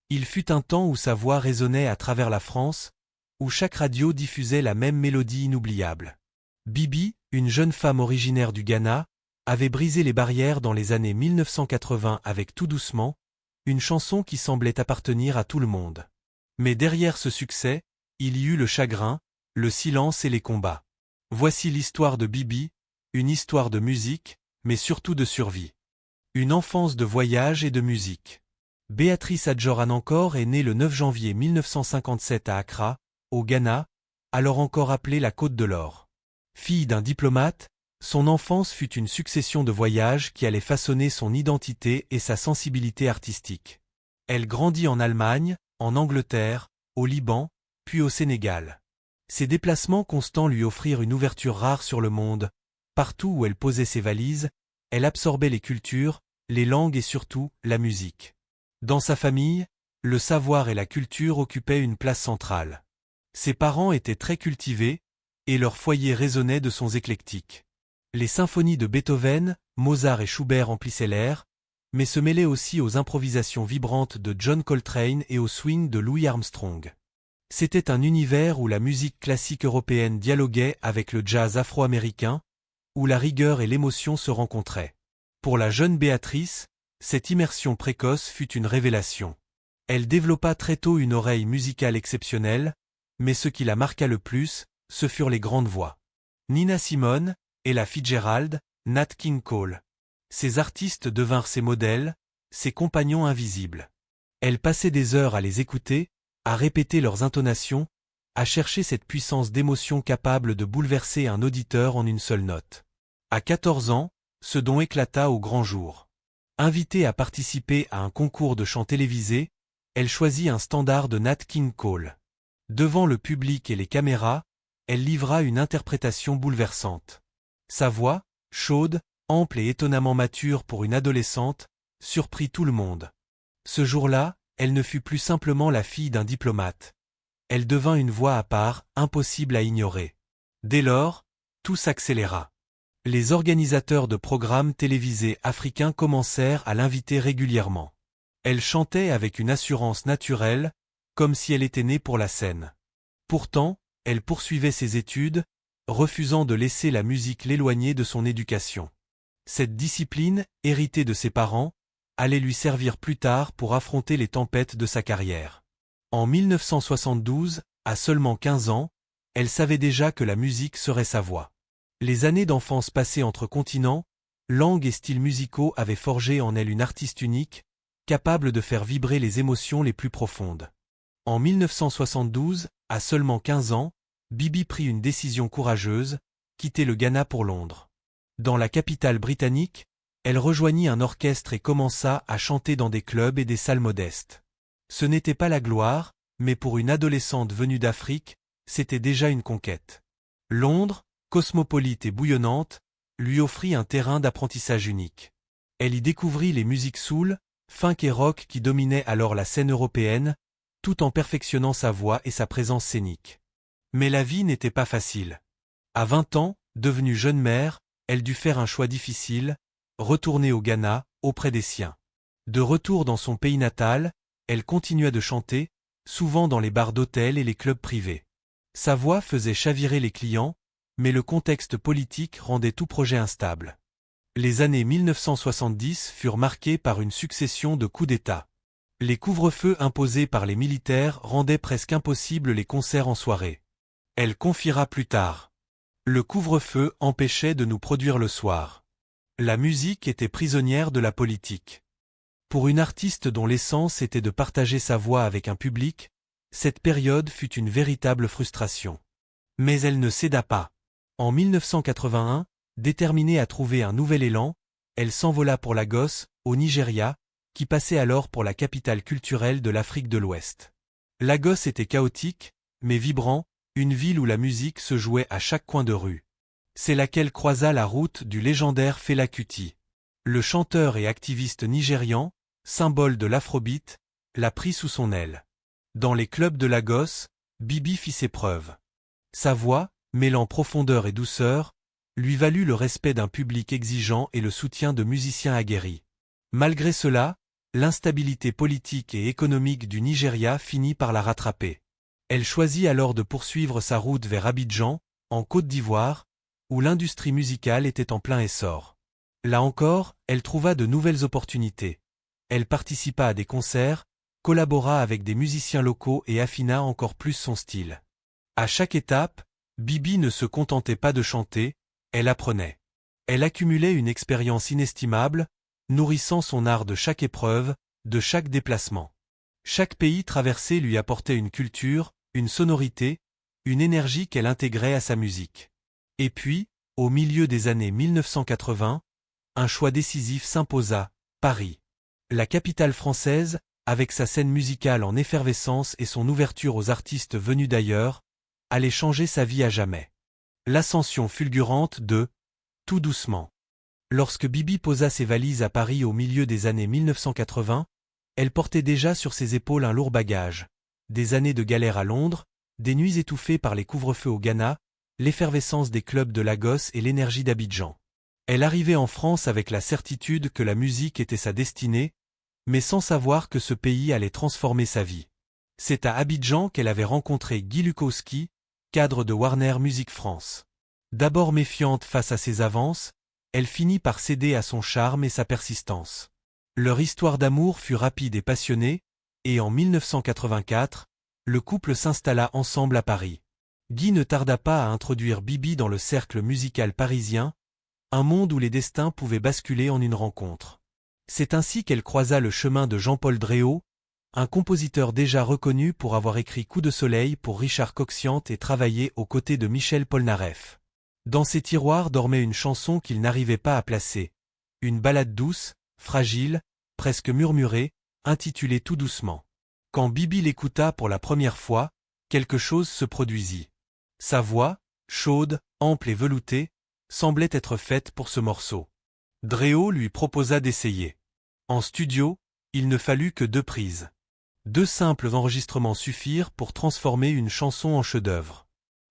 Il fut un temps où sa voix résonnait à travers la France, où chaque radio diffusait la même mélodie inoubliable. Bibi, une jeune femme originaire du Ghana, avait brisé les barrières dans les années 1980 avec Tout doucement, une chanson qui semblait appartenir à tout le monde. Mais derrière ce succès, il y eut le chagrin, le silence et les combats. Voici l'histoire de Bibi, une histoire de musique, mais surtout de survie. Une enfance de voyage et de musique. Béatrice Adjor Anankor est née le 9 janvier 1957 à Accra, au Ghana, alors encore appelée la Côte de l'Or. Fille d'un diplomate, son enfance fut une succession de voyages qui allaient façonner son identité et sa sensibilité artistique. Elle grandit en Allemagne, en Angleterre, au Liban, puis au Sénégal. Ses déplacements constants lui offrirent une ouverture rare sur le monde. Partout où elle posait ses valises, elle absorbait les cultures, les langues et surtout, la musique. Dans sa famille, le savoir et la culture occupaient une place centrale. Ses parents étaient très cultivés, et leur foyer résonnait de sons éclectiques. Les symphonies de Beethoven, Mozart et Schubert emplissaient l'air, mais se mêlaient aussi aux improvisations vibrantes de John Coltrane et au swing de Louis Armstrong. C'était un univers où la musique classique européenne dialoguait avec le jazz afro-américain, où la rigueur et l'émotion se rencontraient. Pour la jeune Béatrice, cette immersion précoce fut une révélation. Elle développa très tôt une oreille musicale exceptionnelle, mais ce qui la marqua le plus, ce furent les grandes voix. Nina Simone, Ella Fitzgerald, Nat King Cole. Ces artistes devinrent ses modèles, ses compagnons invisibles. Elle passait des heures à les écouter, à répéter leurs intonations, à chercher cette puissance d'émotion capable de bouleverser un auditeur en une seule note. À 14 ans, ce don éclata au grand jour. Invitée à participer à un concours de chant télévisé, elle choisit un standard de Nat King Cole. Devant le public et les caméras, elle livra une interprétation bouleversante. Sa voix, chaude, ample et étonnamment mature pour une adolescente, surprit tout le monde. Ce jour-là, elle ne fut plus simplement la fille d'un diplomate. Elle devint une voix à part, impossible à ignorer. Dès lors, tout s'accéléra. Les organisateurs de programmes télévisés africains commencèrent à l'inviter régulièrement. Elle chantait avec une assurance naturelle, comme si elle était née pour la scène. Pourtant, elle poursuivait ses études, refusant de laisser la musique l'éloigner de son éducation. Cette discipline, héritée de ses parents, allait lui servir plus tard pour affronter les tempêtes de sa carrière. En 1972, à seulement 15 ans, elle savait déjà que la musique serait sa voie. Les années d'enfance passées entre continents, langues et styles musicaux avaient forgé en elle une artiste unique, capable de faire vibrer les émotions les plus profondes. En 1972, à seulement 15 ans, Bibi prit une décision courageuse, quitter le Ghana pour Londres. Dans la capitale britannique, elle rejoignit un orchestre et commença à chanter dans des clubs et des salles modestes. Ce n'était pas la gloire, mais pour une adolescente venue d'Afrique, c'était déjà une conquête. Londres, cosmopolite et bouillonnante, lui offrit un terrain d'apprentissage unique. Elle y découvrit les musiques soul, funk et rock qui dominaient alors la scène européenne, tout en perfectionnant sa voix et sa présence scénique. Mais la vie n'était pas facile. À 20 ans, devenue jeune mère, elle dut faire un choix difficile, retourner au Ghana, auprès des siens. De retour dans son pays natal, elle continua de chanter, souvent dans les bars d'hôtels et les clubs privés. Sa voix faisait chavirer les clients, mais le contexte politique rendait tout projet instable. Les années 1970 furent marquées par une succession de coups d'État. Les couvre-feux imposés par les militaires rendaient presque impossibles les concerts en soirée. Elle confiera plus tard. Le couvre-feu empêchait de nous produire le soir. La musique était prisonnière de la politique. Pour une artiste dont l'essence était de partager sa voix avec un public, cette période fut une véritable frustration. Mais elle ne céda pas. En 1981, déterminée à trouver un nouvel élan, elle s'envola pour Lagos, au Nigeria, qui passait alors pour la capitale culturelle de l'Afrique de l'Ouest. Lagos était chaotique, mais vibrant, une ville où la musique se jouait à chaque coin de rue. C'est là qu'elle croisa la route du légendaire Fela Kuti. Le chanteur et activiste nigérian, symbole de l'afrobeat, la prit sous son aile. Dans les clubs de Lagos, Bibi fit ses preuves. Sa voix, mêlant profondeur et douceur, lui valut le respect d'un public exigeant et le soutien de musiciens aguerris. Malgré cela, l'instabilité politique et économique du Nigeria finit par la rattraper. Elle choisit alors de poursuivre sa route vers Abidjan, en Côte d'Ivoire, où l'industrie musicale était en plein essor. Là encore, elle trouva de nouvelles opportunités. Elle participa à des concerts, collabora avec des musiciens locaux et affina encore plus son style. À chaque étape, Bibi ne se contentait pas de chanter, elle apprenait. Elle accumulait une expérience inestimable, nourrissant son art de chaque épreuve, de chaque déplacement. Chaque pays traversé lui apportait une culture, une sonorité, une énergie qu'elle intégrait à sa musique. Et puis, au milieu des années 1980, un choix décisif s'imposa, Paris. La capitale française, avec sa scène musicale en effervescence et son ouverture aux artistes venus d'ailleurs, allait changer sa vie à jamais. L'ascension fulgurante de « Tout doucement ». Lorsque Bibi posa ses valises à Paris au milieu des années 1980, elle portait déjà sur ses épaules un lourd bagage. Des années de galère à Londres, des nuits étouffées par les couvre-feux au Ghana, l'effervescence des clubs de Lagos et l'énergie d'Abidjan. Elle arrivait en France avec la certitude que la musique était sa destinée, mais sans savoir que ce pays allait transformer sa vie. C'est à Abidjan qu'elle avait rencontré Guy Lukowski, cadre de Warner Music France. D'abord méfiante face à ses avances, elle finit par céder à son charme et sa persistance. Leur histoire d'amour fut rapide et passionnée, et en 1984, le couple s'installa ensemble à Paris. Guy ne tarda pas à introduire Bibi dans le cercle musical parisien, un monde où les destins pouvaient basculer en une rencontre. C'est ainsi qu'elle croisa le chemin de Jean-Paul Dréau, un compositeur déjà reconnu pour avoir écrit Coup de soleil pour Richard Coxiant et travaillé aux côtés de Michel Polnareff. Dans ses tiroirs dormait une chanson qu'il n'arrivait pas à placer. Une ballade douce, fragile, presque murmurée, intitulée Tout doucement. Quand Bibi l'écouta pour la première fois, quelque chose se produisit. Sa voix, chaude, ample et veloutée, semblait être faite pour ce morceau. Dréau lui proposa d'essayer. En studio, il ne fallut que 2 prises. 2 simples enregistrements suffirent pour transformer une chanson en chef-d'œuvre.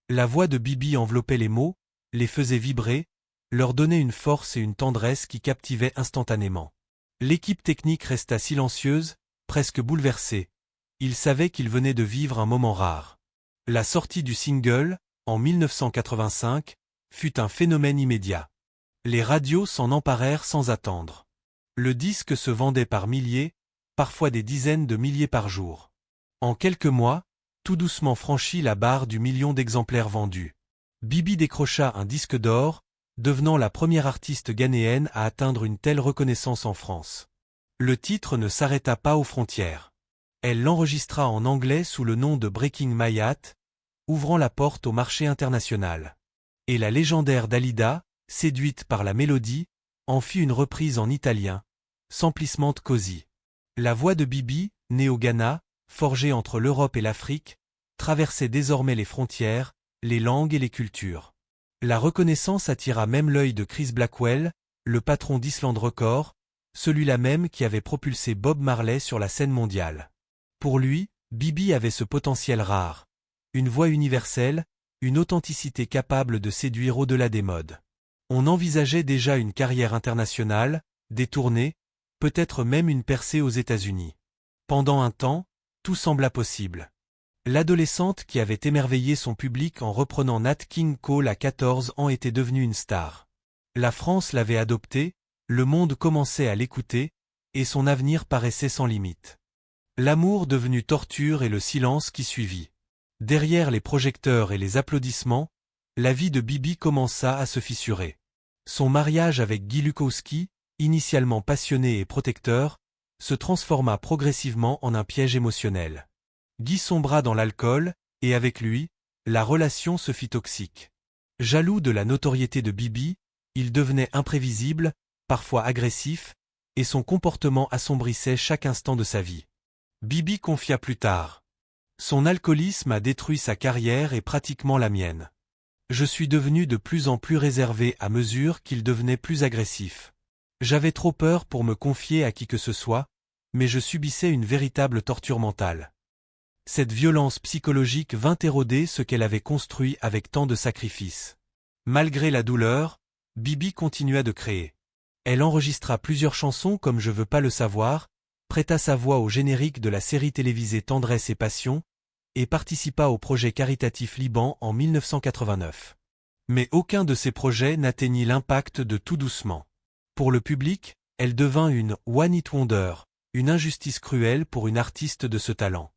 La voix de Bibi enveloppait les mots, les faisait vibrer, leur donnait une force et une tendresse qui captivaient instantanément. L'équipe technique resta silencieuse, presque bouleversée. Ils savaient qu'ils venaient de vivre un moment rare. La sortie du single, en 1985, fut un phénomène immédiat. Les radios s'en emparèrent sans attendre. Le disque se vendait par milliers, parfois des dizaines de milliers par jour. En quelques mois, Tout doucement franchit la barre du million d'exemplaires vendus. Bibi décrocha un disque d'or, devenant la première artiste ghanéenne à atteindre une telle reconnaissance en France. Le titre ne s'arrêta pas aux frontières. Elle l'enregistra en anglais sous le nom de Breaking My Heart, ouvrant la porte au marché international. Et la légendaire Dalida, séduite par la mélodie, en fit une reprise en italien, Semplicemente Così. La voix de Bibi, née au Ghana, forgée entre l'Europe et l'Afrique, traversait désormais les frontières, les langues et les cultures. La reconnaissance attira même l'œil de Chris Blackwell, le patron d'Island Records, celui-là même qui avait propulsé Bob Marley sur la scène mondiale. Pour lui, Bibi avait ce potentiel rare. Une voix universelle, une authenticité capable de séduire au-delà des modes. On envisageait déjà une carrière internationale, des tournées, peut-être même une percée aux États-Unis. Pendant un temps, tout sembla possible. L'adolescente qui avait émerveillé son public en reprenant Nat King Cole à 14 ans était devenue une star. La France l'avait adoptée, le monde commençait à l'écouter, et son avenir paraissait sans limite. L'amour devenu torture et le silence qui suivit. Derrière les projecteurs et les applaudissements, la vie de Bibi commença à se fissurer. Son mariage avec Guy Lukowski, initialement passionné et protecteur, se transforma progressivement en un piège émotionnel. Guy sombra dans l'alcool, et avec lui, la relation se fit toxique. Jaloux de la notoriété de Bibi, il devenait imprévisible, parfois agressif, et son comportement assombrissait chaque instant de sa vie. Bibi confia plus tard. Son alcoolisme a détruit sa carrière et pratiquement la mienne. Je suis devenu de plus en plus réservé à mesure qu'il devenait plus agressif. J'avais trop peur pour me confier à qui que ce soit, mais je subissais une véritable torture mentale. Cette violence psychologique vint éroder ce qu'elle avait construit avec tant de sacrifices. Malgré la douleur, Bibi continua de créer. Elle enregistra plusieurs chansons comme Je veux pas le savoir, prêta sa voix au générique de la série télévisée Tendresse et Passion, et participa au projet caritatif Liban en 1989. Mais aucun de ces projets n'atteignit l'impact de Tout doucement. Pour le public, elle devint une One Hit Wonder, une injustice cruelle pour une artiste de ce talent.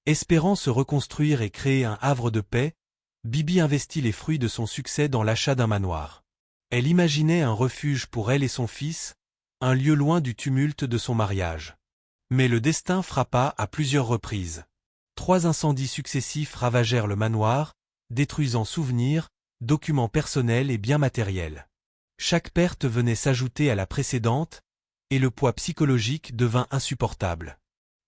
Espérant se reconstruire et créer un havre de paix, Bibi investit les fruits de son succès dans l'achat d'un manoir. Elle imaginait un refuge pour elle et son fils, un lieu loin du tumulte de son mariage. Mais le destin frappa à plusieurs reprises. 3 incendies successifs ravagèrent le manoir, détruisant souvenirs, documents personnels et biens matériels. Chaque perte venait s'ajouter à la précédente, et le poids psychologique devint insupportable.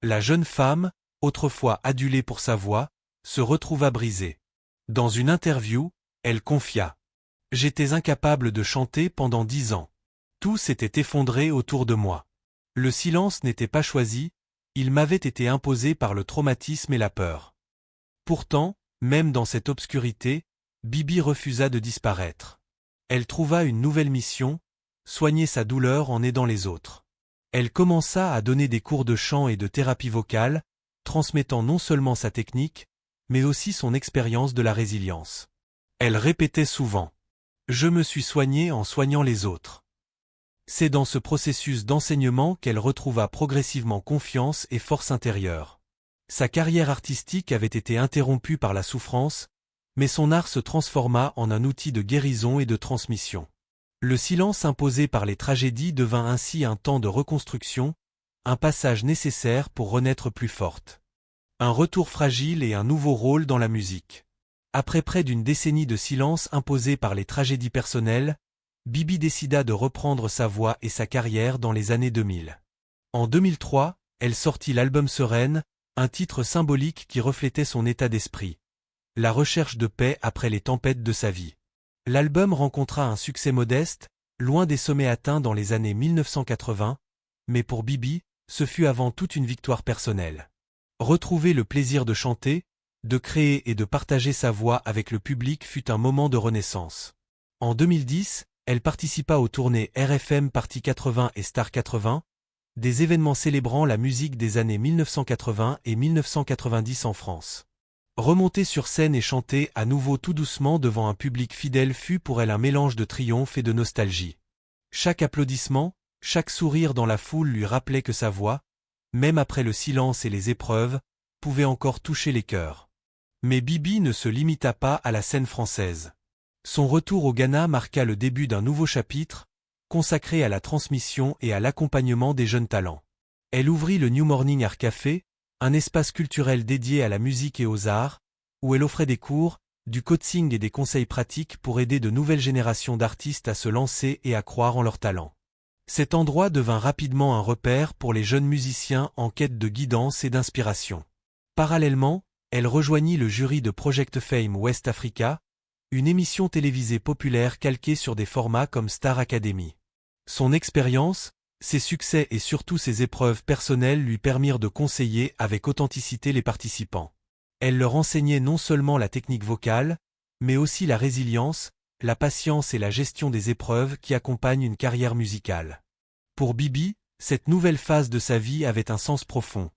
La jeune femme, autrefois adulée pour sa voix, se retrouva brisée. Dans une interview, elle confia : « J'étais incapable de chanter pendant 10 ans. Tout s'était effondré autour de moi. Le silence n'était pas choisi, il m'avait été imposé par le traumatisme et la peur. » Pourtant, même dans cette obscurité, Bibi refusa de disparaître. Elle trouva une nouvelle mission, soigner sa douleur en aidant les autres. Elle commença à donner des cours de chant et de thérapie vocale, transmettant non seulement sa technique, mais aussi son expérience de la résilience. Elle répétait souvent : « Je me suis soignée en soignant les autres. » C'est dans ce processus d'enseignement qu'elle retrouva progressivement confiance et force intérieure. Sa carrière artistique avait été interrompue par la souffrance, mais son art se transforma en un outil de guérison et de transmission. Le silence imposé par les tragédies devint ainsi un temps de reconstruction, un passage nécessaire pour renaître plus forte. Un retour fragile et un nouveau rôle dans la musique. Après près d'une décennie de silence imposé par les tragédies personnelles, Bibi décida de reprendre sa voix et sa carrière dans les années 2000. En 2003, elle sortit l'album Sereine, un titre symbolique qui reflétait son état d'esprit. La recherche de paix après les tempêtes de sa vie. L'album rencontra un succès modeste, loin des sommets atteints dans les années 1980, mais pour Bibi, ce fut avant tout une victoire personnelle. Retrouver le plaisir de chanter, de créer et de partager sa voix avec le public fut un moment de renaissance. En 2010, elle participa aux tournées RFM Party 80 et Star 80, des événements célébrant la musique des années 1980 et 1990 en France. Remonter sur scène et chanter à nouveau tout doucement devant un public fidèle fut pour elle un mélange de triomphe et de nostalgie. Chaque applaudissement, chaque sourire dans la foule lui rappelait que sa voix, même après le silence et les épreuves, pouvait encore toucher les cœurs. Mais Bibi ne se limita pas à la scène française. Son retour au Ghana marqua le début d'un nouveau chapitre, consacré à la transmission et à l'accompagnement des jeunes talents. Elle ouvrit le New Morning Art Café, un espace culturel dédié à la musique et aux arts, où elle offrait des cours, du coaching et des conseils pratiques pour aider de nouvelles générations d'artistes à se lancer et à croire en leur talent. Cet endroit devint rapidement un repère pour les jeunes musiciens en quête de guidance et d'inspiration. Parallèlement, elle rejoignit le jury de Project Fame West Africa, une émission télévisée populaire calquée sur des formats comme Star Academy. Son expérience, ses succès et surtout ses épreuves personnelles lui permirent de conseiller avec authenticité les participants. Elle leur enseignait non seulement la technique vocale, mais aussi la résilience, la patience et la gestion des épreuves qui accompagnent une carrière musicale. Pour Bibi, cette nouvelle phase de sa vie avait un sens profond.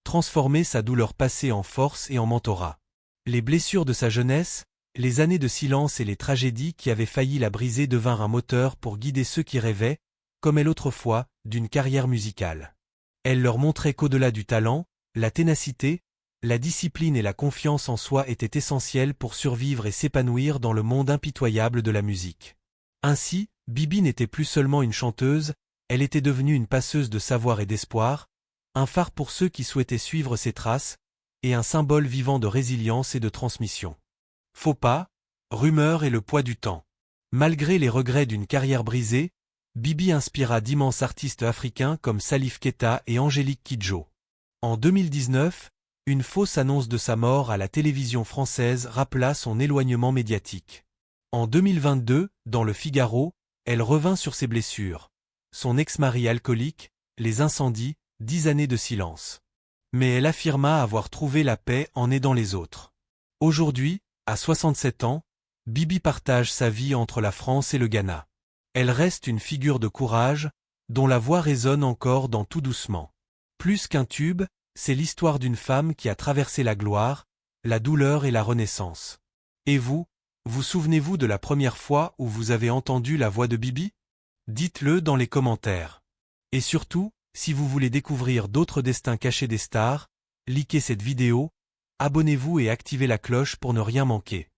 Transformer sa douleur passée en force et en mentorat. Les blessures de sa jeunesse, les années de silence et les tragédies qui avaient failli la briser devinrent un moteur pour guider ceux qui rêvaient, comme elle autrefois, d'une carrière musicale. Elle leur montrait qu'au-delà du talent, la ténacité, la discipline et la confiance en soi étaient essentielles pour survivre et s'épanouir dans le monde impitoyable de la musique. Ainsi, Bibi n'était plus seulement une chanteuse, elle était devenue une passeuse de savoir et d'espoir, un phare pour ceux qui souhaitaient suivre ses traces, et un symbole vivant de résilience et de transmission. Faux pas, rumeurs et le poids du temps. Malgré les regrets d'une carrière brisée, Bibi inspira d'immenses artistes africains comme Salif Keita et Angélique Kidjo. En 2019, une fausse annonce de sa mort à la télévision française rappela son éloignement médiatique. En 2022, dans Le Figaro, elle revint sur ses blessures. Son ex-mari alcoolique, les incendies, 10 années de silence. Mais elle affirma avoir trouvé la paix en aidant les autres. Aujourd'hui, à 67 ans, Bibi partage sa vie entre la France et le Ghana. Elle reste une figure de courage, dont la voix résonne encore dans Tout doucement. Plus qu'un tube, c'est l'histoire d'une femme qui a traversé la gloire, la douleur et la renaissance. Et vous souvenez-vous de la première fois où vous avez entendu la voix de Bibi? Dites-le dans les commentaires. Et surtout, si vous voulez découvrir d'autres destins cachés des stars, likez cette vidéo, abonnez-vous et activez la cloche pour ne rien manquer.